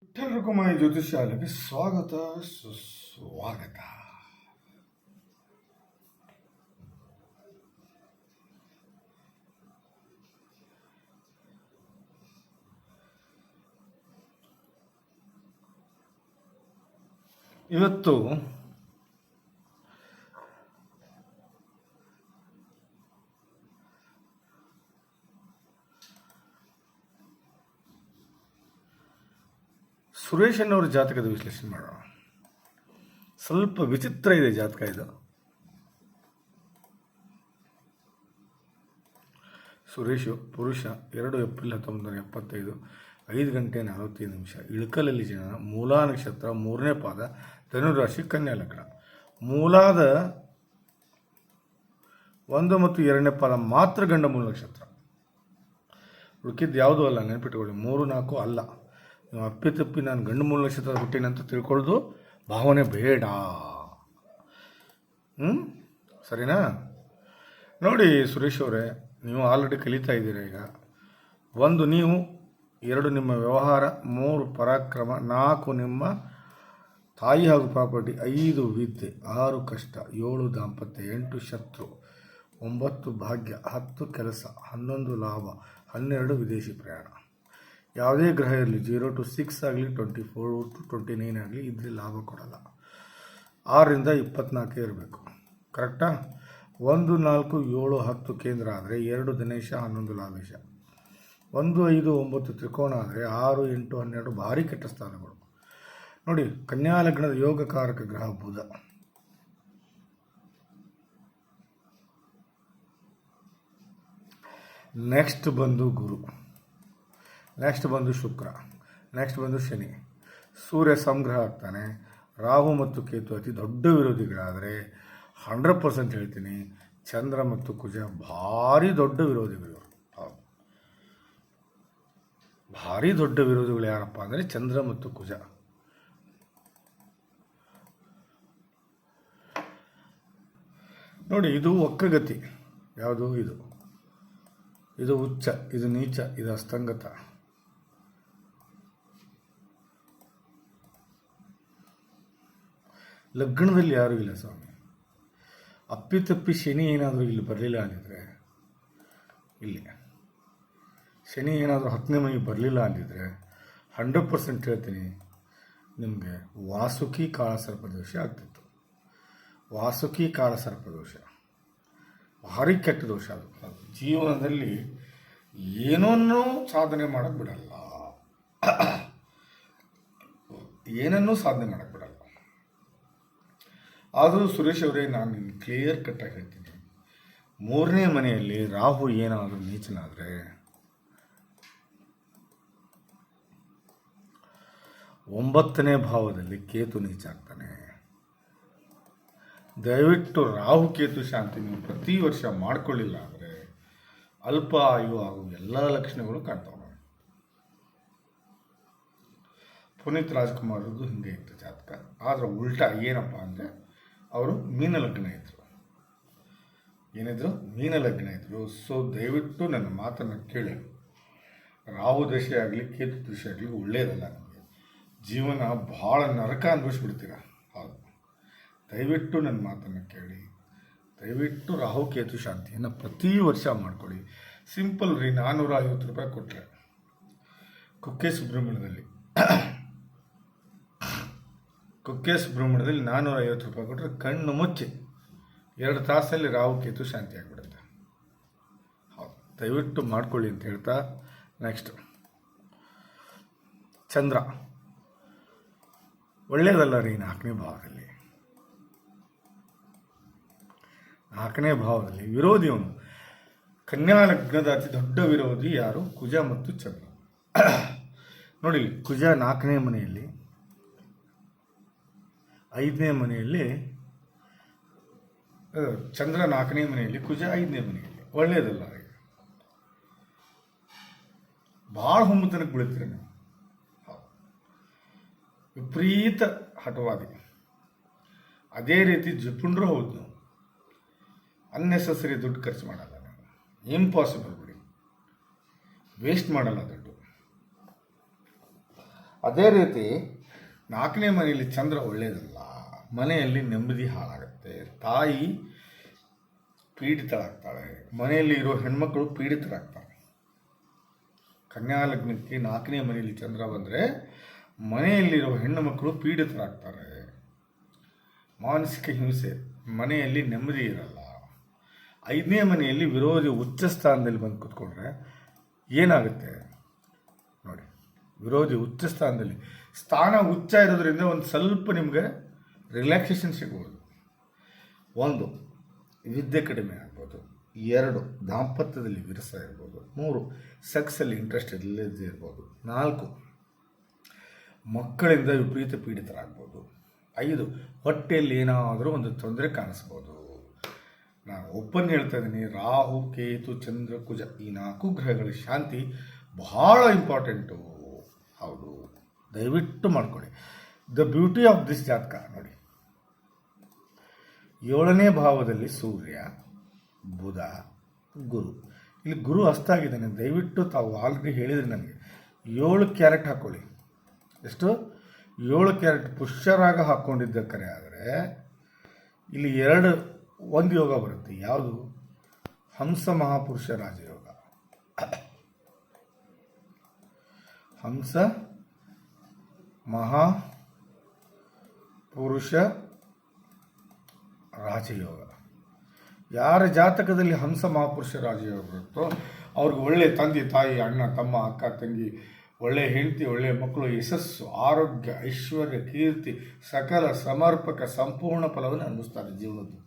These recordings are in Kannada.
ಎಲ್ಲರಿಗೂ ಮೈ ಜ್ಯೋತಿಷ್ಯಾಲಯಕ್ಕೆ ಸ್ವಾಗತ ಸುಸ್ವಾಗತ. ಇವತ್ತು ಸುರೇಶ್ ಅನ್ನೋರ ಜಾತಕದ ವಿಶ್ಲೇಷಣೆ ಮಾಡೋಣ. ಸ್ವಲ್ಪ ವಿಚಿತ್ರ ಇದೆ ಜಾತಕ ಇದು. ಸುರೇಶ್ ಪುರುಷ, 2 ಏಪ್ರಿಲ್ 1975, 5 ಗಂಟೆ 45 ನಿಮಿಷ. ಇಳಕಲಲ್ಲಿ ಜನನ. ಮೂಲಾ ನಕ್ಷತ್ರ, 3ನೇ ಪಾದ, ಧನುರಾಶಿ, ಕನ್ಯಾ ಲಗ್ನ. ಮೂಲಾದ 1 ಮತ್ತು 2ನೇ ಪಾದ ಮಾತ್ರ ಗಂಡ ಮೂಲ ನಕ್ಷತ್ರ. ಉಳ್ಕಿದ್ದು ಯಾವುದೂ ಅಲ್ಲ, ನೆನಪಿಟ್ಕೊಳ್ಳಿ. 3, 4 ಅಲ್ಲ. ನೀವು ಅಪ್ಪಿತಪ್ಪಿ ನಾನು ಗಂಡು ಮೂಲ ನಕ್ಷತ್ರ ಹುಟ್ಟಿನಂತ ತಿಳ್ಕೊಳ್ಳೋದು ಭಾವನೆ ಬೇಡ. ಸರಿನಾ? ನೋಡಿ ಸುರೇಶ್ ಅವರೇ, ನೀವು ಆಲ್ರೆಡಿ ಕಲಿತಾ ಇದ್ದೀರಾ. ಈಗ 1 ನೀವು, 2 ನಿಮ್ಮ ವ್ಯವಹಾರ, 3 ಪರಾಕ್ರಮ, 4 ನಿಮ್ಮ ತಾಯಿ ಹಾಗೂ ಪ್ರಾಪರ್ಟಿ, 5 ವಿದ್ಯೆ, 6 ಕಷ್ಟ, 7 ದಾಂಪತ್ಯ, 8 ಶತ್ರು, 9 ಭಾಗ್ಯ, 10 ಕೆಲಸ, 11 ಲಾಭ, 12 ವಿದೇಶಿ ಪ್ರಯಾಣ. ಯಾವುದೇ ಗ್ರಹ ಇರಲಿ, 0 to 6 ಆಗಲಿ, 24 to 29 ಆಗಲಿ ಇದ್ರೆ ಲಾಭ ಕೊಡಲ್ಲ. 6ರಿಂದ 24 ಇರಬೇಕು. ಕರೆಕ್ಟಾ? 1, 4, 7, 10 ಕೇಂದ್ರ ಆದರೆ 2 ದಿನೇಶ, 11 ಲಾಭೇಶ. 1, 5, 9 ತ್ರಿಕೋಣ ಆದರೆ 6, 8, 12 ಭಾರಿ ಕೆಟ್ಟ ಸ್ಥಾನಗಳು. ನೋಡಿ, ಕನ್ಯಾ ಲಗ್ನದ ಯೋಗಕಾರಕ ಗ್ರಹ ಬುಧ. ನೆಕ್ಸ್ಟ್ ಬಂದು ಗುರು, ನೆಕ್ಸ್ಟ್ ಬಂದು ಶುಕ್ರ, ನೆಕ್ಸ್ಟ್ ಬಂದು ಶನಿ. ಸೂರ್ಯ ಸಂಗ್ರಹ ಆಗ್ತಾನೆ. ರಾಹು ಮತ್ತು ಕೇತು ಅತಿ ದೊಡ್ಡ ವಿರೋಧಿಗಳಾದರೆ 100% ಹೇಳ್ತೀನಿ, ಚಂದ್ರ ಮತ್ತು ಕುಜ ಭಾರಿ ದೊಡ್ಡ ವಿರೋಧಿಗಳು. ಹೌದು, ಭಾರಿ ದೊಡ್ಡ ವಿರೋಧಿಗಳು ಯಾರಪ್ಪ ಅಂದರೆ ಚಂದ್ರ ಮತ್ತು ಕುಜ. ನೋಡಿ, ಇದು ವಕ್ರಗತಿ. ಯಾವುದು ಇದು? ಇದು ಉಚ್ಚ, ಇದು ನೀಚ, ಇದು ಅಸ್ತಂಗತ. ಲಗ್ನದಲ್ಲಿ ಯಾರೂ ಇಲ್ಲ ಸ್ವಾಮಿ. ಅಪ್ಪಿತಪ್ಪಿ ಶನಿ ಏನಾದರೂ ಇಲ್ಲಿ ಬರಲಿಲ್ಲ ಅಂದಿದ್ರೆ, ಇಲ್ಲಿ ಶನಿ ಏನಾದರೂ 10ನೇ ಮನೆಗೆ ಬರಲಿಲ್ಲ ಅಂದಿದ್ರೆ 100% ಹೇಳ್ತೀನಿ ನಿಮಗೆ ವಾಸುಕಿ ಕಾಳಸರ್ಪದೋಷ ಆಗ್ತಿತ್ತು. ವಾಸುಕಿ ಕಾಳಸರ್ಪದೋಷ ಭಾರಿ ಕೆಟ್ಟ ದೋಷ ಅದು. ಜೀವನದಲ್ಲಿ ಏನನ್ನೂ ಸಾಧನೆ ಮಾಡೋಕ್ಕೆ ಬಿಡಲ್ಲ, ಏನನ್ನೂ ಸಾಧನೆ ಮಾಡೋಕ್ಕೆ ಬಿಡಲ್ಲ. ಆದರೂ ಸುರೇಶ್ ಅವರೇ, ನಾನು ನಿಮ್ಗೆ ಕ್ಲಿಯರ್ ಕಟ್ಟಾಗಿ ಹೇಳ್ತೀನಿ, 3ನೇ ಮನೆಯಲ್ಲಿ ರಾಹು ಏನಾದರೂ ನೀಚನಾದರೆ, 9ನೇ ಭಾವದಲ್ಲಿ ಕೇತು ನೀಚ ಆಗ್ತಾನೆ. ದಯವಿಟ್ಟು ರಾಹು ಕೇತು ಶಾಂತಿ ನೀವು ಪ್ರತಿ ವರ್ಷ ಮಾಡಿಕೊಳ್ಳಿಲ್ಲ ಅಂದರೆ ಅಲ್ಪ ಆಯು ಹಾಗೂ ಎಲ್ಲ ಲಕ್ಷಣಗಳು ಕಾಣ್ತಾವೆ. ಪುನೀತ್ ರಾಜ್ಕುಮಾರ್ದು ಹಿಂಗೆ ಇತ್ತು ಜಾತಕ. ಆದರೆ ಉಲ್ಟಾ ಏನಪ್ಪ ಅಂದರೆ ಅವರು ಮೀನ ಲಗ್ನ ಇದ್ದರು. ಏನಿದ್ರು? ಮೀನ ಲಗ್ನ ಇದ್ದರು. ಸೊ ದಯವಿಟ್ಟು ನನ್ನ ಮಾತನ್ನು ಕೇಳಿ. ರಾಹು ದಶೆ ಆಗಲಿ ಕೇತು ದಶೆ ಆಗಲಿ ಒಳ್ಳೆಯದಲ್ಲ. ನಮಗೆ ಜೀವನ ಭಾಳ ನರಕ ಅನುಭವಿಸ್ಬಿಡ್ತೀರ. ಹೌದು, ದಯವಿಟ್ಟು ನನ್ನ ಮಾತನ್ನು ಕೇಳಿ. ದಯವಿಟ್ಟು ರಾಹು ಕೇತು ಶಾಂತಿಯನ್ನು ಪ್ರತಿ ವರ್ಷ ಮಾಡಿಕೊಡಿ. ಸಿಂಪಲ್ ರೀ. 450 ರೂಪಾಯಿ ಕೊಟ್ಟರೆ ಕುಕ್ಕೆ ಸುಬ್ರಹ್ಮಣ್ಯದಲ್ಲಿ 450 ರೂಪಾಯಿ ಕೊಟ್ಟರೆ ಕಣ್ಣು ಮುಚ್ಚಿ 2 ತಾಸಲ್ಲಿ ರಾಹು ಕೇತು ಶಾಂತಿ ಆಗಿಬಿಡುತ್ತೆ. ಹೌದು, ದಯವಿಟ್ಟು ಮಾಡ್ಕೊಳ್ಳಿ ಅಂತ ಹೇಳ್ತಾ, ನೆಕ್ಸ್ಟ್ ಚಂದ್ರ ಒಳ್ಳೆಯದಲ್ಲ ರೀ. 4ನೇ ಭಾವದಲ್ಲಿ ವಿರೋಧಿ ಅವನು. ಕನ್ಯಾ ಲಗ್ನದ ಅತಿ ದೊಡ್ಡ ವಿರೋಧಿ ಯಾರು? ಕುಜ ಮತ್ತು ಚಂದ್ರ. ನೋಡಿ, ಕುಜ 4ನೇ ಮನೆಯಲ್ಲಿ, 5ನೇ ಮನೆಯಲ್ಲಿ ಚಂದ್ರ, 4ನೇ ಮನೆಯಲ್ಲಿ ಕುಜ, 5ನೇ ಮನೆಯಲ್ಲಿ. ಒಳ್ಳೆಯದಲ್ಲ ರೀ. ಭಾಳ ಹುಮ್ಮತನಕ್ಕೆ ಬೀಳ್ತೀರ ನೀವು. ವಿಪರೀತ ಹಠವಾದಿ. ಅದೇ ರೀತಿ ಜಿಪುಂಡ್ರು ಹೌದು. ನಾವು ಅನ್ನೆಸೆಸರಿ ದುಡ್ಡು ಖರ್ಚು ಮಾಡಲ್ಲ. ನಾವು ಇಂಪಾಸಿಬಲ್ ಬಿಡಿ. ವೇಸ್ಟ್ ಮಾಡಲ್ಲ ದುಡ್ಡು. ಅದೇ ರೀತಿ 4ನೇ ಮನೆಯಲ್ಲಿ ಚಂದ್ರ ಒಳ್ಳೆಯದಲ್ಲ, ಮನೆಯಲ್ಲಿ ನೆಮ್ಮದಿ ಹಾಳಾಗುತ್ತೆ, ತಾಯಿ ಪೀಡಿತರಾಗ್ತಾಳೆ, ಮನೆಯಲ್ಲಿ ಇರೋ ಹೆಣ್ಮಕ್ಳು ಪೀಡಿತರಾಗ್ತಾರೆ. ಕನ್ಯಾ ಲಗ್ನಕ್ಕೆ 4ನೇ ಮನೆಯಲ್ಲಿ ಚಂದ್ರ ಬಂದರೆ ಮನೆಯಲ್ಲಿರೋ ಹೆಣ್ಣು ಮಕ್ಕಳು ಪೀಡಿತರಾಗ್ತಾರೆ, ಮಾನಸಿಕ ಹಿಂಸೆ, ಮನೆಯಲ್ಲಿ ನೆಮ್ಮದಿ ಇರಲ್ಲ. 5ನೇ ಮನೆಯಲ್ಲಿ ವಿರೋಧಿ ಉಚ್ಚ ಸ್ಥಾನದಲ್ಲಿ ಬಂದು ಕೂತ್ಕೊಂಡ್ರೆ ಏನಾಗುತ್ತೆ ನೋಡಿ. ವಿರೋಧಿ ಉಚ್ಚ ಸ್ಥಾನದಲ್ಲಿ, ಸ್ಥಾನ ಉಚ್ಚ ಇರೋದ್ರಿಂದ ಒಂದು ಸ್ವಲ್ಪ ನಿಮಗೆ ರಿಲ್ಯಾಕ್ಸೇಷನ್ ಸಿಗ್ಬೋದು. 1 ವಿದ್ಯೆ ಕಡಿಮೆ ಆಗ್ಬೋದು, 2 ದಾಂಪತ್ಯದಲ್ಲಿ ವಿರಸ ಇರ್ಬೋದು, 3 ಸೆಕ್ಸಲ್ಲಿ ಇಂಟ್ರೆಸ್ಟ್ ಇಲ್ಲದೇ ಇರ್ಬೋದು, 4 ಮಕ್ಕಳಿಂದ ವಿಪರೀತ ಪೀಡಿತರಾಗ್ಬೋದು, 5 ಹೊಟ್ಟೆಯಲ್ಲಿ ಏನಾದರೂ ಒಂದು ತೊಂದರೆ ಕಾಣಿಸ್ಬೋದು. ನಾನು ಓಪನ್ ಹೇಳ್ತಾ ಇದ್ದೀನಿ, ರಾಹು ಕೇತು ಚಂದ್ರ ಕುಜ ಈ 4 ಗ್ರಹಗಳ ಶಾಂತಿ ಬಹಳ ಇಂಪಾರ್ಟೆಂಟು. ಹೌದು, ದಯವಿಟ್ಟು ಮಾಡ್ಕೊಳ್ಳಿ. ದ ಬ್ಯೂಟಿ ಆಫ್ ದಿಸ್ ಜಾತಕ ನೋಡಿ, 7ನೇ ಭಾವದಲ್ಲಿ ಸೂರ್ಯ, ಬುಧ, ಗುರು. ಇಲ್ಲಿ ಗುರು ಅಸ್ತಾಗಿದ್ದಾನೆ. ದಯವಿಟ್ಟು ತಾವು ಆಲ್ರೆಡಿ ಹೇಳಿದ್ರಿ ನನಗೆ 7 ಕ್ಯಾರೆಟ್ ಹಾಕ್ಕೊಳ್ಳಿ. ಎಷ್ಟು? 7 ಕ್ಯಾರೆಟ್ ಪುಷ್ಯರಾಗ ಹಾಕ್ಕೊಂಡಿದ್ದ ಕರೆ ಆದರೆ ಇಲ್ಲಿ 1 ಯೋಗ ಬರುತ್ತೆ. ಯಾವುದು? ಹಂಸ ಮಹಾಪುರುಷ ರಾಜಯೋಗ. ಹಂಸ ಮಹಾಪುರುಷ ರಾಜಯೋಗ. ಯಾರ ಜಾತಕದಲ್ಲಿ ಹಂಸ ಮಹಾಪುರುಷ ರಾಜಯೋಗ ಬರುತ್ತೋ ಅವ್ರಿಗೆ ಒಳ್ಳೆ ತಂದೆ ತಾಯಿ, ಅಣ್ಣ ತಮ್ಮ, ಅಕ್ಕ ತಂಗಿ, ಒಳ್ಳೆಯ ಹೆಂಡತಿ, ಒಳ್ಳೆಯ ಮಕ್ಕಳು, ಯಶಸ್ಸು, ಆರೋಗ್ಯ, ಐಶ್ವರ್ಯ, ಕೀರ್ತಿ, ಸಕಲ ಸಮರ್ಪಕ ಸಂಪೂರ್ಣ ಫಲವನ್ನು ಅನುಭವಿಸ್ತಾರೆ ಜೀವನದ್ದು.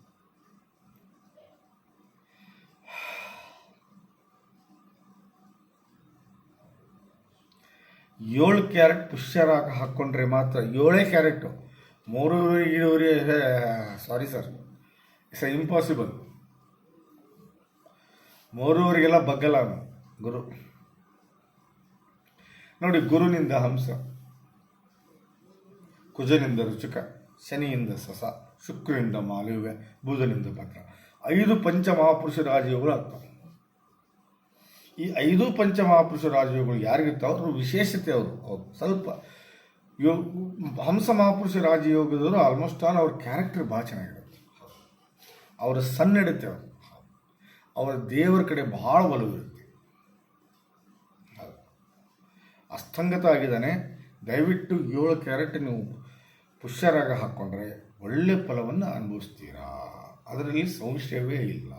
ಏಳು ಕ್ಯಾರೆಟ್ ಪುಷ್ಯರಾಗ ಹಾಕ್ಕೊಂಡ್ರೆ ಮಾತ್ರ 7 carrot 3.5 sorry sir, it's impossible. 3.5 ಬಗ್ಗಲ್ಲ ಅವನು ಗುರು. ನೋಡಿ, ಗುರುನಿಂದ ಹಂಸ, ಕುಜನಿಂದ ರುಚಿಕ, ಶನಿಯಿಂದ ಸಸ, ಶುಕ್ರನಿಂದ ಮಾಲವ್ಯ, ಬುಧನಿಂದ ಭದ್ರ. 5 ಪಂಚಮಹಾಪುರುಷ ರಾಜಯೋಗಗಳು ಆಗ್ತವೆ. ಈ 5 ಪಂಚಮಹಾಪುರುಷ ರಾಜಯೋಗಗಳು ಯಾರಿಗಿರ್ತಾವೆ ಅವರು ವಿಶೇಷತೆ. ಅವರು ಸ್ವಲ್ಪ ಹಂಸ ಮಹಾಪುರುಷ ರಾಜಯೋಗದವರು ಆಲ್ಮೋಸ್ಟ್ ಆಲ್ ಅವ್ರ ಕ್ಯಾರೆಕ್ಟರ್ ಭಾಳ ಚೆನ್ನಾಗಿರುತ್ತೆ. ಅವರ ಸನ್ನಡತೆ, ಅವರ ದೇವರ ಕಡೆ ಭಾಳ ಒಲವಿರುತ್ತೆ. ಅಸ್ತಂಗತ ಆಗಿದ್ದಾನೆ. ದಯವಿಟ್ಟು 7 ಕ್ಯಾರೆಟ್ ನೀವು ಪುಷ್ಯರಾಗ ಹಾಕ್ಕೊಂಡ್ರೆ ಒಳ್ಳೆ ಫಲವನ್ನು ಅನುಭವಿಸ್ತೀರಾ, ಅದರಲ್ಲಿ ಸಂಶಯವೇ ಇಲ್ಲ.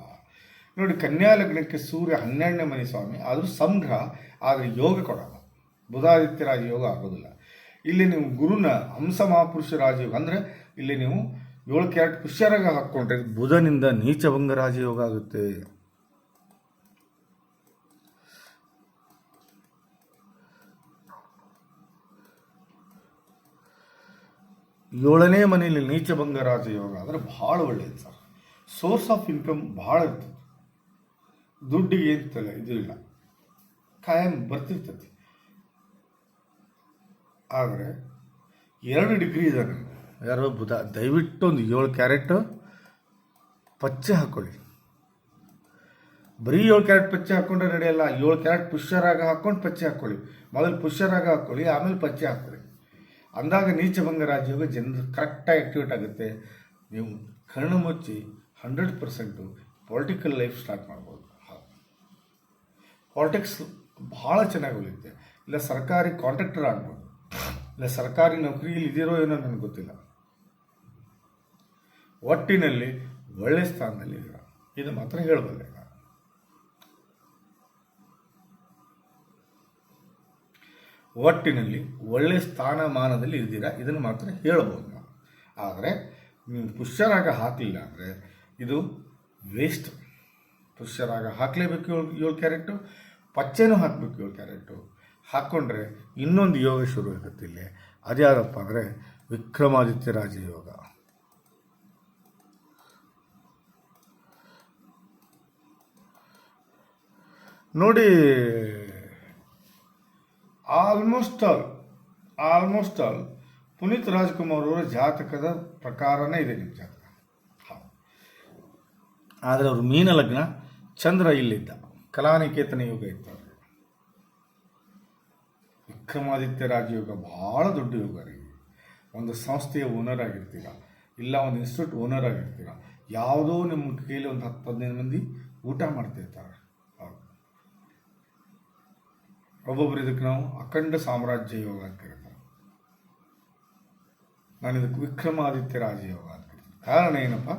ನೋಡಿ, ಕನ್ಯಾ ಲಗ್ನಕ್ಕೆ ಸೂರ್ಯ 12ನೇ ಮನೆ ಸ್ವಾಮಿ, ಆದರೂ ಸಂಗ್ರಹ, ಆದರೆ ಯೋಗ ಕೊಡಲ್ಲ. ಬುಧಾದಿತ್ಯ ರಾಜಯೋಗ ಆಗೋದಿಲ್ಲ. ಇಲ್ಲಿ ನೀವು ಗುರುನ ಹಂಸ ಮಹಾಪುರುಷ ರಾಜಯೋಗ ಅಂದರೆ ಇಲ್ಲಿ ನೀವು 7 ಕ್ಯಾರೆಟ್ ಪುಷ್ಯರಾಗ ಹಾಕ್ಕೊಂಡ್ರೆ ಬುಧನಿಂದ ನೀಚಭಂಗ ರಾಜಯೋಗ ಆಗುತ್ತೆ. ಏಳನೇ ಮನೆಯಲ್ಲಿ ನೀಚಭಂಗ ರಾಜಯೋಗ ಅಂದರೆ ಭಾಳ ಒಳ್ಳೆಯದು ಸರ್. ಸೋರ್ಸ್ ಆಫ್ ಇನ್ಕಮ್ ಭಾಳ ಇರ್ತದೆ. ದುಡ್ಡಿಗೆ ಏನಿರ್ತಲ್ಲ ಇದು ಇಲ್ಲ, ಕಾಯಂ ಬರ್ತಿರ್ತದೆ. ಆದರೆ 2 ಡಿಗ್ರಿ ಇದ್ದಾನೆ ಯಾರೋ ಬುಧ. ದಯವಿಟ್ಟು ಒಂದು 7 ಕ್ಯಾರೆಟ್ ಪಚ್ಚೆ ಹಾಕ್ಕೊಳ್ಳಿ. ಬರೀ 7 ಕ್ಯಾರೆಟ್ ಪಚ್ಚೆ ಹಾಕ್ಕೊಂಡ್ರೆ ನಡೆಯಲ್ಲ. 7 ಕ್ಯಾರೆಟ್ ಪುಷ್ಯರಾಗ ಹಾಕ್ಕೊಂಡು ಪಚ್ಚೆ ಹಾಕ್ಕೊಳ್ಳಿ. ಮೊದಲು ಪುಷ್ಯರಾಗ ಹಾಕ್ಕೊಳ್ಳಿ, ಆಮೇಲೆ ಪಚ್ಚೆ ಹಾಕ್ಕೊಳ್ಳಿ. ಅಂದಾಗ ನೀಚಭಂಗ ರಾಜಯೋಗ ಜನರು ಕರೆಕ್ಟಾಗಿ ಆ್ಯಕ್ಟಿವೇಟ್ ಆಗುತ್ತೆ. ನೀವು ಕಣ್ಣು ಮುಚ್ಚಿ 100% ಪೊಲಿಟಿಕಲ್ ಲೈಫ್ ಸ್ಟಾರ್ಟ್ ಮಾಡ್ಬೋದು. ಪಾಲಿಟಿಕ್ಸ್ ಭಾಳ ಚೆನ್ನಾಗಿ ಉಳಿಯುತ್ತೆ. ಇಲ್ಲ ಸರ್ಕಾರಿ ಕಾಂಟ್ರಾಕ್ಟರ್ ಆಗ್ಬೋದು, ಇಲ್ಲ ಸರ್ಕಾರಿ ನೌಕರಿಯಲ್ಲಿ ಇದಿರೋ ಏನೋ ನನಗೆ ಗೊತ್ತಿಲ್ಲ. ಒಟ್ಟಿನಲ್ಲಿ ಒಳ್ಳೆ ಸ್ಥಾನದಲ್ಲಿ ಇದ್ದೀರ, ಇದು ಮಾತ್ರ ಹೇಳಬಲ್ಲೆ ನಾನು. ಒಟ್ಟಿನಲ್ಲಿ ಒಳ್ಳೆ ಸ್ಥಾನಮಾನದಲ್ಲಿ ಇದ್ದೀರಾ, ಇದನ್ನು ಮಾತ್ರ ಹೇಳ್ಬೋದು ನಾವು. ಆದರೆ ನೀವು ಪುಷ್ಯರಾಗ ಹಾಕಲಿಲ್ಲ ಅಂದರೆ ಇದು ವೇಸ್ಟ್. ಪುಷ್ಯರಾಗ ಹಾಕಲೇಬೇಕು 7 ಕ್ಯಾರೆಟು, ಪಚ್ಚೆನೂ ಹಾಕಬೇಕು 7 ಕ್ಯಾರೆಟು. ಹಾಕ್ಕೊಂಡ್ರೆ ಇನ್ನೊಂದು ಯೋಗ ಶುರು ಆಗುತ್ತೆ ಇಲ್ಲಿ. ಅದ್ಯಾವುದಪ್ಪ ಅಂದರೆ ವಿಕ್ರಮಾದಿತ್ಯ ರಾಜಯೋಗ. ನೋಡಿ, ಆಲ್ಮೋಸ್ಟ್ ಆಲ್ ಪುನೀತ್ ರಾಜ್ಕುಮಾರ್ ಅವರ ಜಾತಕದ ಪ್ರಕಾರನೇ ಇದೆ ನಿಮ್ಮ ಜಾತಕ. ಆದರೆ ಅವರು ಮೀನ ಲಗ್ನ, ಚಂದ್ರ ಇಲ್ಲಿದ್ದ, ಕಲಾನಿಕೇತನ ಯೋಗ ಇತ್ತು. ವಿಕ್ರಮಾದಿತ್ಯ ರಾಜಯೋಗ ಭಾಳ ದೊಡ್ಡ ಯೋಗ ರೀ. ಒಂದು ಸಂಸ್ಥೆಯ ಓನರ್ ಆಗಿರ್ತೀರ, ಇಲ್ಲ ಒಂದು ಇನ್ಸ್ಟಿಟ್ಯೂಟ್ ಓನರ್ ಆಗಿರ್ತೀರ, ಯಾವುದೋ ನಿಮ್ಮ ಕೈಲಿ ಒಂದು 10-15 ಮಂದಿ ಊಟ ಮಾಡ್ತಿರ್ತಾರೆ. ಒಬ್ಬೊಬ್ರು ಇದಕ್ಕೆ ನಾವು ಅಖಂಡ ಸಾಮ್ರಾಜ್ಯ ಯೋಗ ಅಂತ ಕರೀತಾರೆ. ನಾನು ಇದಕ್ಕೆ ವಿಕ್ರಮಾದಿತ್ಯ ರಾಜಯೋಗ ಅಂತ ಕರಿತೀನಿ. ಕಾರಣ ಏನಪ್ಪ,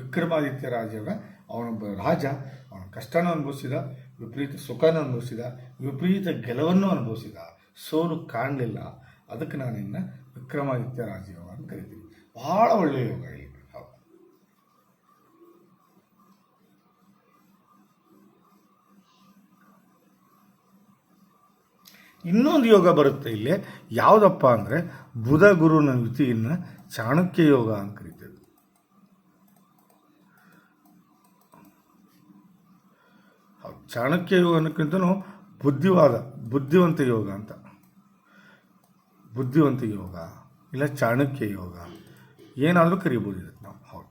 ವಿಕ್ರಮಾದಿತ್ಯ ರಾಜಯೋಗ ಅವನೊಬ್ಬ ರಾಜ, ಅವನ ಕಷ್ಟನೂ ಅನುಭವಿಸಿದ, ವಿಪರೀತ ಸುಖನೂ ಅನುಭವಿಸಿದ, ವಿಪರೀತ ಗೆಲುವನ್ನು ಅನುಭವಿಸಿದ, ಸೋಲು ಕಾಣಲಿಲ್ಲ. ಅದಕ್ಕೆ ನಾನು ಇನ್ನು ವಿಕ್ರಮಾದಿತ್ಯ ರಾಜಯೋಗ ಅಂತ ಕರಿತೀನಿ. ಭಾಳ ಒಳ್ಳೆಯ ಯೋಗ ಇಲ್ಲಿ. ಹೌದು. ಇನ್ನೊಂದು ಯೋಗ ಬರುತ್ತೆ ಇಲ್ಲಿ, ಯಾವುದಪ್ಪ ಅಂದರೆ ಬುಧ ಗುರುನ ಯುತಿಯನ್ನು ಚಾಣಕ್ಯ ಯೋಗ ಅಂತ ಕರಿತೇವೆ. ಚಾಣಕ್ಯ ಯೋಗ ಅನ್ನೋಕ್ಕಿಂತನೂ ಬುದ್ಧಿವಂತ ಯೋಗ ಅಂತ, ಬುದ್ಧಿವಂತ ಯೋಗ ಇಲ್ಲ ಚಾಣಕ್ಯ ಯೋಗ ಏನಾದರೂ ಕರಿಬೋದು ಇದಕ್ಕೆ ನಾವು. ಹೌದು,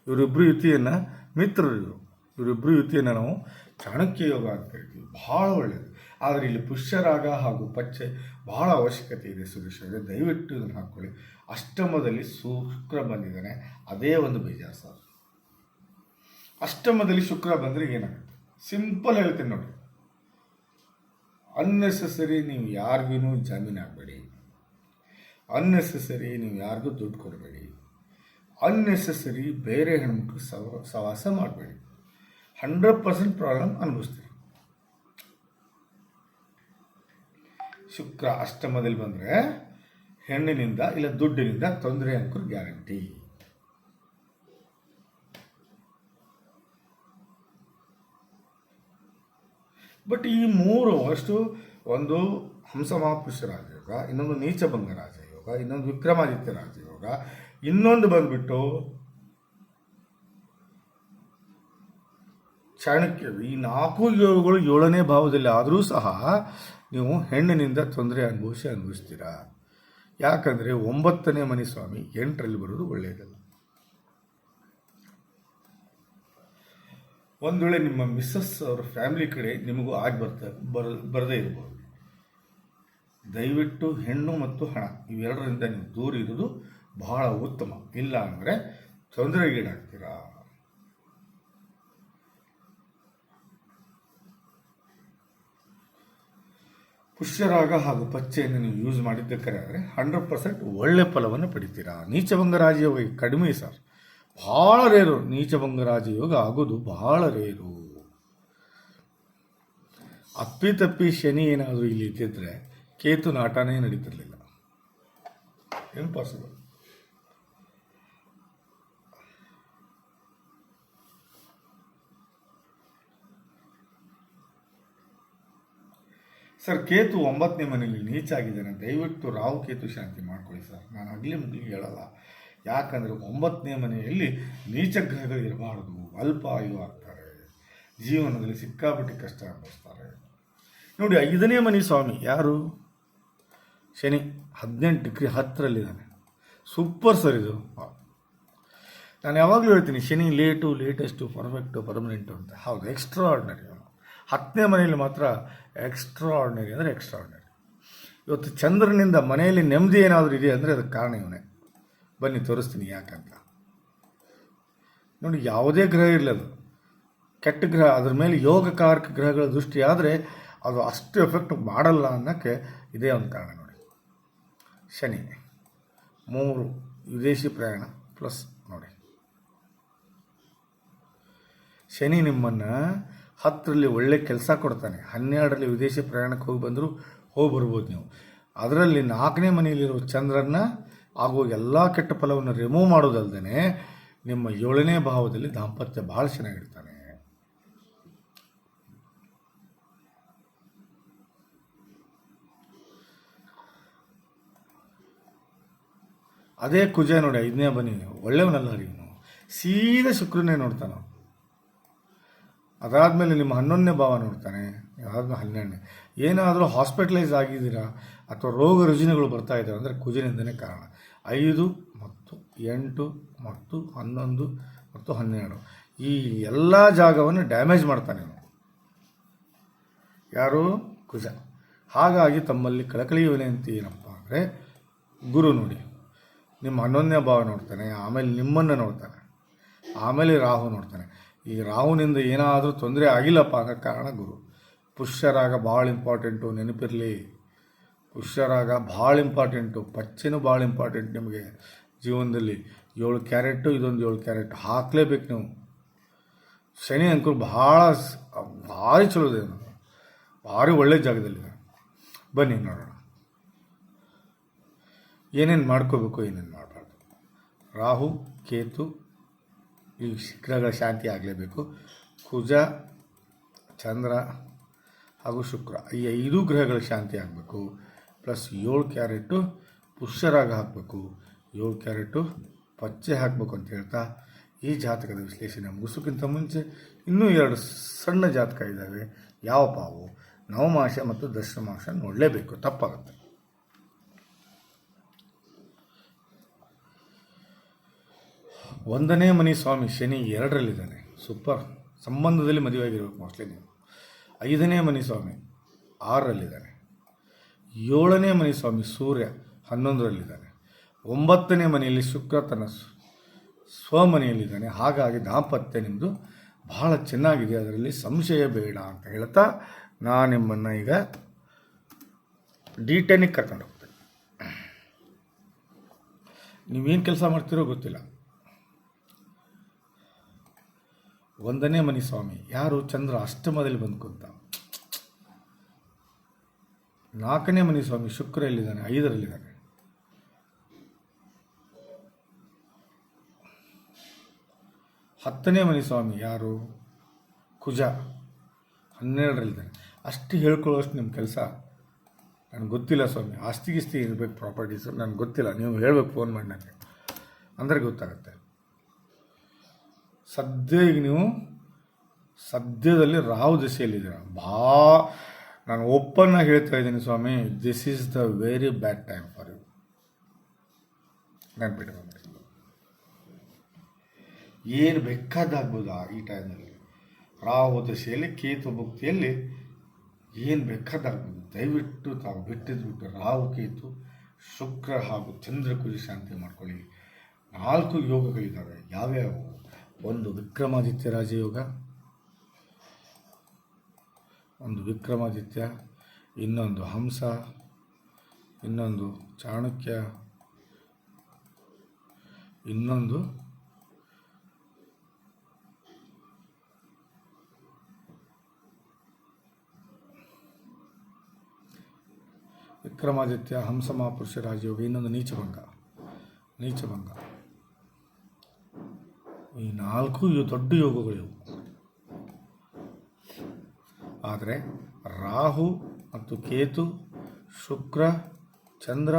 ಇವರಿಬ್ಬರು ಯುತಿಯನ್ನು ಮಿತ್ರರು, ಇವರಿಬ್ಬರು ಯುತಿಯನ್ನು ನಾವು ಚಾಣಕ್ಯ ಯೋಗ ಅಂತ ಕರಿತೀವಿ. ಭಾಳ ಒಳ್ಳೆಯದು. ಆದರೆ ಇಲ್ಲಿ ಪುಷ್ಯರಾಗ ಹಾಗೂ ಪಚ್ಚೆ ಭಾಳ ಅವಶ್ಯಕತೆ ಇದೆ ಸುರೇಶ್ ಅವರೇ, ದಯವಿಟ್ಟು ಇದನ್ನು ಹಾಕ್ಕೊಳ್ಳಿ. ಅಷ್ಟಮದಲ್ಲಿ ಶುಕ್ರ ಬಂದಿದ್ದಾನೆ, ಅದೇ ಒಂದು ಬೇಜಾರು ಸರ್. ಅಷ್ಟಮದಲ್ಲಿ ಶುಕ್ರ ಬಂದರೆ ಏನಾಗುತ್ತೆ? ಸಿಂಪಲ್ ಹೇಳ್ತೀನಿ ನೋಡಿ, ಅನ್ನೆಸೆಸರಿ ನೀವು ಯಾರಿಗೂ ಜಾಮೀನು ಆಗಬೇಡಿ, ಅನ್ನೆಸೆಸರಿ ನೀವು ಯಾರಿಗೂ ದುಡ್ಡು ಕೊಡಬೇಡಿ, ಅನ್ನೆಸೆಸರಿ ಬೇರೆ ಹೆಣ್ಮಕ್ಳು ಸವಾಸ ಮಾಡಬೇಡಿ. 100% ಪ್ರಾಬ್ಲಮ್ ಅನುಭವಿಸ್ತೀರಿ. ಶುಕ್ರ ಅಷ್ಟಮದಲ್ಲಿ ಬಂದರೆ ಹೆಣ್ಣಿನಿಂದ ಇಲ್ಲ ದುಡ್ಡಿನಿಂದ ತೊಂದರೆ ಅಂಕರು ಗ್ಯಾರಂಟಿ. ಬಟ್ ಈ ಮೂರು ಅಷ್ಟು, ಒಂದು ಹಂಸ ಮಹಾಪುರುಷ ರಾಜಯೋಗ, ಇನ್ನೊಂದು ನೀಚಭಂಗ ರಾಜಯೋಗ, ಇನ್ನೊಂದು ವಿಕ್ರಮಾದಿತ್ಯ ರಾಜಯೋಗ, ಇನ್ನೊಂದು ಬಂದ್ಬಿಟ್ಟು ಚಾಣಕ್ಯ. ಈ 4 ಯೋಗಗಳು 7ನೇ ಭಾವದಲ್ಲಿ ಆದರೂ ಸಹ ನೀವು ಹೆಣ್ಣಿನಿಂದ ತೊಂದರೆ ಅನುಭವಿಸ್ತೀರಾ. ಯಾಕಂದರೆ 9ನೇ ಮನೆ ಸ್ವಾಮಿ 8ರಲ್ಲಿ ಬರೋದು ಒಳ್ಳೆಯದಲ್ಲ. ಒಂದು ವೇಳೆ ನಿಮ್ಮ ಮಿಸ್ಸಸ್ ಅವರ ಫ್ಯಾಮಿಲಿ ಕಡೆ ನಿಮಗೂ ಆಗಿ ಬರದೇ ಇರ್ಬೋದು. ದಯವಿಟ್ಟು ಹೆಣ್ಣು ಮತ್ತು ಹಣ ಇವೆರಡರಿಂದ ನೀವು ದೂರ ಇರೋದು ಬಹಳ ಉತ್ತಮ. ಇಲ್ಲ ಅಂದರೆ ತೊಂದರೆಗೀಡಾಗ್ತೀರಾ. ಪುಷ್ಯರಾಗ ಹಾಗೂ ಪಚ್ಚೆಯನ್ನು ನೀವು ಯೂಸ್ ಮಾಡಿದ್ದಕ್ಕಾದ್ರೆ 100% ಒಳ್ಳೆ ಫಲವನ್ನು ಪಡಿತೀರಾ. ನೀಚಭಂಗ ರಾಜಯೋಗ ಕಡಿಮೆ ಸರ್, ಭಾಳ ರೇರು. ನೀಚಭಂಗ ರಾಜಯೋಗ ಆಗೋದು ಬಹಳ ರೇರು. ಅಪ್ಪಿತಪ್ಪಿ ಶನಿ ಏನಾದರೂ ಇಲ್ಲಿ ಇದ್ದಿದ್ರೆ ಕೇತು ನಾಟನೇ ನಡೀತಿರ್ಲಿಲ್ಲ. ಇಂಪಾಸಿಬಲ್. ಸರ್, ಕೇತು 9ನೇ ಮನೆಯಲ್ಲಿ ನೀಚ ಆಗಿದ್ದಾನೆ. ದಯವಿಟ್ಟು ರಾಹು ಕೇತು ಶಾಂತಿ ಮಾಡ್ಕೊಳ್ಳಿ ಸರ್. ನಾನು ಅಗ್ಲಿ ಮುಗ್ಲಿ ಹೇಳಲ್ಲ. ಯಾಕಂದರೆ 9ನೇ ಮನೆಯಲ್ಲಿ ನೀಚ ಗ್ರಹಗಳು ಇರಬಾರ್ದು. ಅಲ್ಪ ಆಯು ಆಗ್ತಾರೆ, ಜೀವನದಲ್ಲಿ ಸಿಕ್ಕಾಪಟ್ಟೆ ಕಷ್ಟ ಅನುಭವಿಸ್ತಾರೆ. ನೋಡಿ, 5ನೇ ಮನೆ ಸ್ವಾಮಿ ಯಾರು? ಶನಿ. 18 ಡಿಗ್ರಿ 10ರಲ್ಲಿದ್ದಾನೆ. ಸೂಪರ್ ಸರ್ ಇದು. ನಾನು ಯಾವಾಗಲೂ ಹೇಳ್ತೀನಿ, ಶನಿ ಲೇಟೆಸ್ಟು, ಪರ್ಫೆಕ್ಟು, ಪರ್ಮನೆಂಟು ಅಂತ. ಹೌದು, ಎಕ್ಸ್ಟ್ರಾ ಆರ್ಡಿನರಿ. 10ನೇ ಮನೆಯಲ್ಲಿ ಮಾತ್ರ ಎಕ್ಸ್ಟ್ರಾ ಆರ್ಡಿನರಿ ಅಂದರೆ ಎಕ್ಸ್ಟ್ರಾ ಆರ್ಡಿನರಿ. ಇವತ್ತು ಚಂದ್ರನಿಂದ ಮನೆಯಲ್ಲಿ ನೆಮ್ಮದಿ ಏನಾದರೂ ಇದೆ ಅಂದರೆ ಅದಕ್ಕೆ ಕಾರಣ ಇವನೇ. ಬನ್ನಿ ತೋರಿಸ್ತೀನಿ ಯಾಕಂತ. ನೋಡಿ, ಯಾವುದೇ ಗ್ರಹ ಇರಲಿ, ಅದು ಕೆಟ್ಟ ಗ್ರಹ, ಅದ್ರ ಮೇಲೆ ಯೋಗಕಾರಕ ಗ್ರಹಗಳ ದೃಷ್ಟಿ ಆದರೆ ಅದು ಅಷ್ಟು ಎಫೆಕ್ಟ್ ಮಾಡಲ್ಲ ಅನ್ನೋಕ್ಕೆ ಇದೇ ಒಂದು ಕಾರಣ. ನೋಡಿ, ಶನಿ 3 ವಿದೇಶಿ ಪ್ರಯಾಣ ಪ್ಲಸ್. ನೋಡಿ, ಶನಿ ನಿಮ್ಮನ್ನು 10ರಲ್ಲಿ ಒಳ್ಳೆ ಕೆಲಸ ಕೊಡ್ತಾನೆ, 12ರಲ್ಲಿ ವಿದೇಶಿ ಪ್ರಯಾಣಕ್ಕೆ ಹೋಗಿ ಬರ್ಬೋದು ನೀವು. ಅದರಲ್ಲಿ 4ನೇ ಮನೆಯಲ್ಲಿರೋ ಚಂದ್ರನ ಆಗುವ ಎಲ್ಲ ಕೆಟ್ಟ ಫಲವನ್ನು ರಿಮೂವ್ ಮಾಡೋದಲ್ಲದೆ ನಿಮ್ಮ 7ನೇ ಭಾವದಲ್ಲಿ ದಾಂಪತ್ಯ ಭಾಳ ಚೆನ್ನಾಗಿರ್ತಾನೆ. ಅದೇ ಕುಜ ನೋಡಿ, 5ನೇ ಮನೆ ಒಳ್ಳೆಯವನಲ್ಲ ರೀ ಇವನು. ಸೀದಾ ಶುಕ್ರನೇ ನೋಡ್ತಾನೆ. ಅದಾದಮೇಲೆ ನಿಮ್ಮ 11ನೇ ಭಾವ ನೋಡ್ತಾನೆ. ಅದಾದ್ಮೇಲೆ 12ನೇ. ಏನಾದರೂ ಹಾಸ್ಪಿಟಲೈಸ್ ಆಗಿದ್ದೀರಾ ಅಥವಾ ರೋಗ ರುಜಿನಗಳು ಬರ್ತಾ ಇದ್ದಾವೆ ಅಂದರೆ ಕುಜನಿಂದನೇ ಕಾರಣ. 5 ಮತ್ತು 8 ಮತ್ತು 11 ಮತ್ತು 12 ಈ ಎಲ್ಲ ಜಾಗವನ್ನು ಡ್ಯಾಮೇಜ್ ಮಾಡ್ತಾನೆ ಯಾರು? ಕುಜ. ಹಾಗಾಗಿ ತಮ್ಮಲ್ಲಿ ಕಳಕಳಿಯ ವಿನಂತಿ ಏನಪ್ಪ ಅಂದರೆ, ಗುರು ನೋಡಿ ನಿಮ್ಮ ಅನನ್ಯ ಭಾವ ನೋಡ್ತಾನೆ, ಆಮೇಲೆ ನಿಮ್ಮನ್ನು ನೋಡ್ತಾನೆ, ಆಮೇಲೆ ರಾಹು ನೋಡ್ತಾನೆ. ಈ ರಾಹುನಿಂದ ಏನಾದರೂ ತೊಂದರೆ ಆಗಿಲ್ಲಪ್ಪ ಅನ್ನೋ ಕಾರಣ ಗುರು. ಪುಷ್ಯರಾಗ ಭಾಳ ಇಂಪಾರ್ಟೆಂಟು, ನೆನಪಿರಲಿ. ಪುಷ್ಯರಾಗ ಭಾಳ ಇಂಪಾರ್ಟೆಂಟು, ಪಚ್ಚೆನೂ ಭಾಳ ಇಂಪಾರ್ಟೆಂಟ್ ನಿಮಗೆ ಜೀವನದಲ್ಲಿ. 7 ಕ್ಯಾರೆಟು, ಇದೊಂದು 7 ಕ್ಯಾರೆಟ್ ಹಾಕಲೇಬೇಕು ನೀವು. ಶನಿ ಅಂಕರು ಭಾರಿ ಚಲೋ ಇದೆ, ಭಾರಿ ಒಳ್ಳೆ ಜಾಗದಲ್ಲಿದೆ. ಬನ್ನಿ ನೋಡೋಣ ಏನೇನು ಮಾಡ್ಕೋಬೇಕು, ಏನೇನು ಮಾಡಬಾರ್ದು. ರಾಹು ಕೇತು ಈ ಗ್ರಹಗಳ ಶಾಂತಿ ಆಗಲೇಬೇಕು. ಕುಜ, ಚಂದ್ರ ಹಾಗೂ ಶುಕ್ರ ಈ 5 ಗ್ರಹಗಳ ಶಾಂತಿ ಆಗಬೇಕು. ಪ್ಲಸ್ 7 ಕ್ಯಾರೆಟು ಪುಷ್ಯರಾಗ ಹಾಕಬೇಕು, 7 ಕ್ಯಾರೆಟು ಪಚ್ಚೆ ಹಾಕಬೇಕು ಅಂತ ಹೇಳ್ತಾ ಈ ಜಾತಕದ ವಿಶ್ಲೇಷಣೆ ಮುಗಿಸೋಕ್ಕಿಂತ ಮುಂಚೆ ಇನ್ನೂ 2 ಸಣ್ಣ ಜಾತಕ ಇದ್ದಾವೆ. ಯಾವ ಪಾವು ನವಮಾಶ ಮತ್ತು ದಶಮಾಶ ನೋಡಲೇಬೇಕು, ತಪ್ಪಾಗುತ್ತೆ. ಒಂದನೇ ಮನೆ ಸ್ವಾಮಿ ಶನಿ 2ರಲ್ಲಿದ್ದಾನೆ, ಸೂಪರ್. ಸಂಬಂಧದಲ್ಲಿ ಮದುವೆ ಆಗಿರ್ಬೇಕು ಮೋಸ್ಟ್ಲಿ ನೀವು. 5ನೇ ಮನೆ ಸ್ವಾಮಿ 6ರಲ್ಲಿದ್ದಾನೆ. 7ನೇ ಮನೆ ಸ್ವಾಮಿ ಸೂರ್ಯ 11ರಲ್ಲಿದ್ದಾನೆ. 9ನೇ ಮನೆಯಲ್ಲಿ ಶುಕ್ರ ತನ್ನ ಸ್ವಮನೆಯಲ್ಲಿದ್ದಾನೆ. ಹಾಗಾಗಿ ದಾಂಪತ್ಯ ನಿಮ್ಮದು ಬಹಳ ಚೆನ್ನಾಗಿದೆ, ಅದರಲ್ಲಿ ಸಂಶಯ ಬೇಡ ಅಂತ ಹೇಳ್ತಾ ನಾನು ನಿಮ್ಮನ್ನು ಈಗ D10ಗೆ ಕರ್ಕೊಂಡು ಹೋಗ್ತೇನೆ. ನೀವೇನು ಕೆಲಸ ಮಾಡ್ತೀರೋ ಗೊತ್ತಿಲ್ಲ. 1ನೇ ಮನೆ ಸ್ವಾಮಿ ಯಾರು? ಚಂದ್ರ ಅಷ್ಟಮದಲ್ಲಿ ಬಂದು ಕುಂತ. 4ನೇ ಮನೆ ಸ್ವಾಮಿ ಶುಕ್ರ ಎಲ್ಲಿದ್ದಾನೆ? 5ರಲ್ಲಿದ್ದಾನೆ. 10ನೇ ಮನೆ ಸ್ವಾಮಿ ಯಾರು? ಕುಜ 12ರಲ್ಲಿದ್ದಾನೆ. ಅಷ್ಟು ಹೇಳ್ಕೊಳ್ಳೋಷ್ಟು ನಿಮ್ಮ ಕೆಲಸ ನನಗೆ ಗೊತ್ತಿಲ್ಲ ಸ್ವಾಮಿ. ಆಸ್ತಿ ಇರಬೇಕು, ಪ್ರಾಪರ್ಟೀಸು ನನಗೆ ಗೊತ್ತಿಲ್ಲ, ನೀವು ಹೇಳಬೇಕು ಫೋನ್ ಮಾಡಿ ನನಗೆ, ಅಂದರೆ ಗೊತ್ತಾಗುತ್ತೆ. ಈಗ ನೀವು ಸದ್ಯದಲ್ಲಿ ರಾಹು ದಶೆಯಲ್ಲಿದ್ದೀರ. ನಾನು ಓಪನ್ನಾಗಿ ಹೇಳ್ತಾ ಇದ್ದೀನಿ ಸ್ವಾಮಿ, this is the very bad time for you. ನೆನ್ಪಿಟ್ಕೊಂಡು ಏನು ಬೇಕಾದಾಗ್ಬೋದಾ ಈ ಟೈಮಲ್ಲಿ. ರಾಹು ದಶೆಯಲ್ಲಿ, ಕೇತು ಭುಕ್ತಿಯಲ್ಲಿ ಏನು ಬೇಕಾದಾಗ್ಬೋದು. ದಯವಿಟ್ಟು ತಾವು ಬಿಟ್ಟು ರಾಹು, ಕೇತು, ಶುಕ್ರ ಹಾಗೂ ಚಂದ್ರ ಕುಜ ಶಾಂತಿ ಮಾಡ್ಕೊಳ್ಳಿ. 4 ಯೋಗಗಳಿದ್ದಾವೆ. ಯಾವ್ಯಾವು? ಒಂದು ವಿಕ್ರಮಾದಿತ್ಯ ರಾಜಯೋಗ, ಒಂದು ವಿಕ್ರಮಾದಿತ್ಯ, ಇನ್ನೊಂದು ಹಂಸ, ಇನ್ನೊಂದು ಚಾಣಕ್ಯ, ಇನ್ನೊಂದು ವಿಕ್ರಮಾದಿತ್ಯ, ಹಂಸ ಮಹಾಪುರುಷ ರಾಜಯೋಗ, ಇನ್ನೊಂದು ನೀಚಭಂಗ. ಈ 4 ದೊಡ್ಡ ಯೋಗಗಳಿವು. ಆದರೆ ರಾಹು ಮತ್ತು ಕೇತು, ಶುಕ್ರ, ಚಂದ್ರ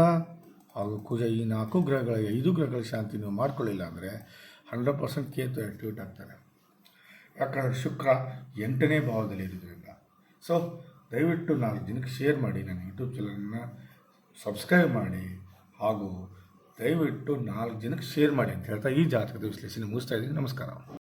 ಹಾಗೂ ಕುಜ ಈ 4 ಗ್ರಹಗಳ 5 ಗ್ರಹಗಳ ಶಾಂತಿ ನೀವು ಮಾಡ್ಕೊಳ್ಳಿಲ್ಲ ಅಂದರೆ 100% ಕೇತು ಆ್ಯಕ್ಟಿವೇಟ್ ಆಗ್ತಾರೆ. ಯಾಕಂದರೆ ಶುಕ್ರ 8ನೇ ಭಾವದಲ್ಲಿ ಇರೋದ್ರಿಂದ. ಸೊ ದಯವಿಟ್ಟು 4 ಜನಕ್ಕೆ ಶೇರ್ ಮಾಡಿ, ನನ್ನ ಯೂಟ್ಯೂಬ್ ಚಾನಲನ್ನು ಸಬ್ಸ್ಕ್ರೈಬ್ ಮಾಡಿ, ಹಾಗೂ ದಯವಿಟ್ಟು 4 ಜನಕ್ಕೆ ಶೇರ್ ಮಾಡಿ ಅಂತ ಹೇಳ್ತಾ ಈ ಜಾತಕದ ವಿಶ್ಲೇಷಣೆ ಮುಗಿಸ್ತಾ ಇದ್ದೀನಿ. ನಮಸ್ಕಾರ.